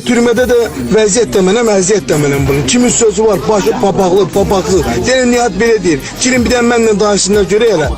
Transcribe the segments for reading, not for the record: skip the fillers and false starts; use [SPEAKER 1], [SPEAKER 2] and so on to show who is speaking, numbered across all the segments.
[SPEAKER 1] Türmədə də vəziyyət də mənəm, əziyyət də mənəm bunun. Kimin sözü var, başı papaqlı. Deyən Nihat belə deyir. Gəlin bir də mənlə danışsınlar görək elə.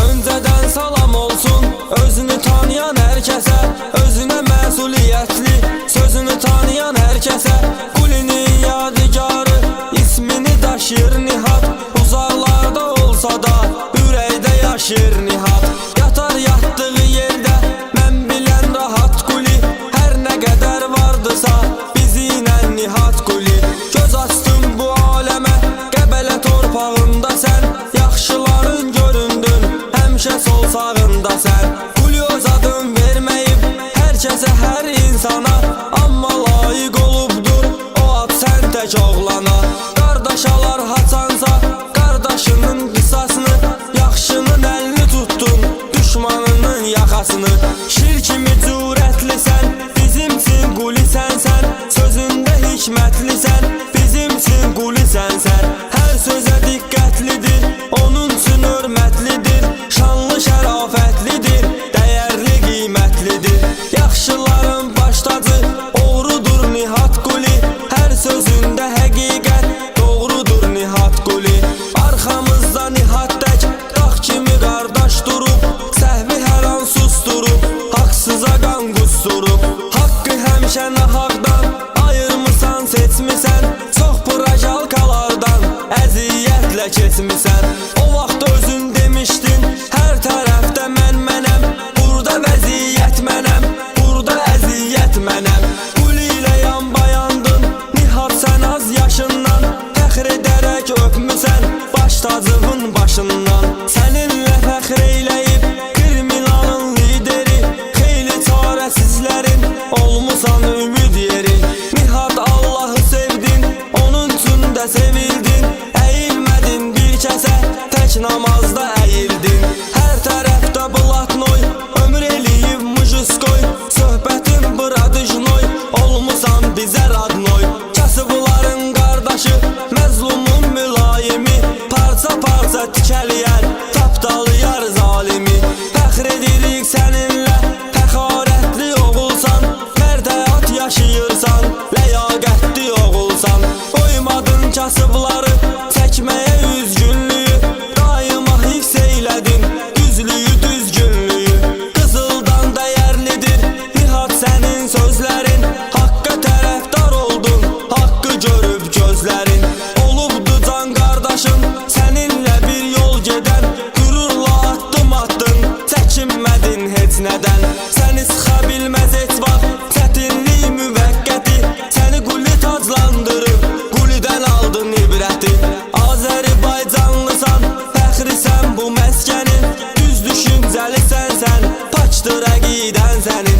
[SPEAKER 2] Önceden salam olsun özünü tanıyan herkese, özüne məsuliyyətli sözünü tanıyan herkese. Kulinin yadigarı ismini daşır Nihat, uzaqlarda olsa da ürəkdə yaşır Nihat. Yatar yattığı yerde mən bilən rahat Kuli, her ne kadar vardısa bizimlə Nihat Kuli. Göz astım bu aləmə Qəbələ torpağında sən, yaxşıların göründün həmişə sol sağında sən. Kuli öz adın verməyib hər kəsə, hər insana, amma layiq olubdur o ad sən tək oğlana. Qardaşalar haçansa qardaşının qisasını, yaxşının əlini tutdun düşmanının yaxasını. Şir kimi cürətlisən, bizimsin Kuli sənsən, sözündə hikmətlisən, bizimsin Kuli sənsən. Hər sözə diqqətlidir, onun üçün hörmətlidir, şanlı şərafətlidir, dəyərli qiymətlidir. Yaxşıların baş tacı oğrudur Nihat Kuli, hər sözündə həqiqət doğrudur Nihat Kuli. Arxamızda Nihat tək dağ kimi qardaş durub, səhvi hər an susturub, haqsıza qan qusturub. Haqqı həmişə nahaqdan ayırmısan, seçmisən, çox projalkalardan əziyyətlə keçmisən. O vaxt özün demişdin hər tərəfdə mənəm, burada vəziyyət mənəm, burada əziyyət mənəm. Kuli ilə yan bayandın Nihat sən az yaşından, fəxr edərək öpmüsən baş tacının başından. Səninlə fəxr eyləyib kriminalın lideri, xeyli çarəsizlərin olmusan ümid yeri. Nihat Allahı sevdin, onun üçün də sevildin, əyilmədin bir kəsə, tək namazda əyildin. Hər tərəfdə blatnoy, ömür eləyib mujiskoy, söhbətin bradijnoy, olmusan bizə radnoy. Kasıbların qardaşı, məzlumun mülayimi, parça parça tikəliyər, tapdalayar zalimi. Fəxr edirik səninlə, həqarətli oğulsan, mərd həyat yaşayırsan, ləyaqətli oğulsan. Qoymadın kasıbları çəkməyə üzgünlüyü, daima hifz eylədin düzlüyü, düzgünlüyü. Qızıldan dəyərlidir Nihat sənin sözlərin, haqqa tərəfdar oldun, haqqı görüb gözlərin. Olubdu can qardaşın səninlə bir yol gedən, qürurla addım attın, çəkinmədin heç nədən. Səni sıxa bilməz heç vaxt çətinlik müvəqqəti, səni Kuli taclandırıb Kulidən aldın ibrəti. Azərbaycanlısan, fəxrisən bu məskənin, düz düşüncəlisən sən, paçdır əqidən sənin.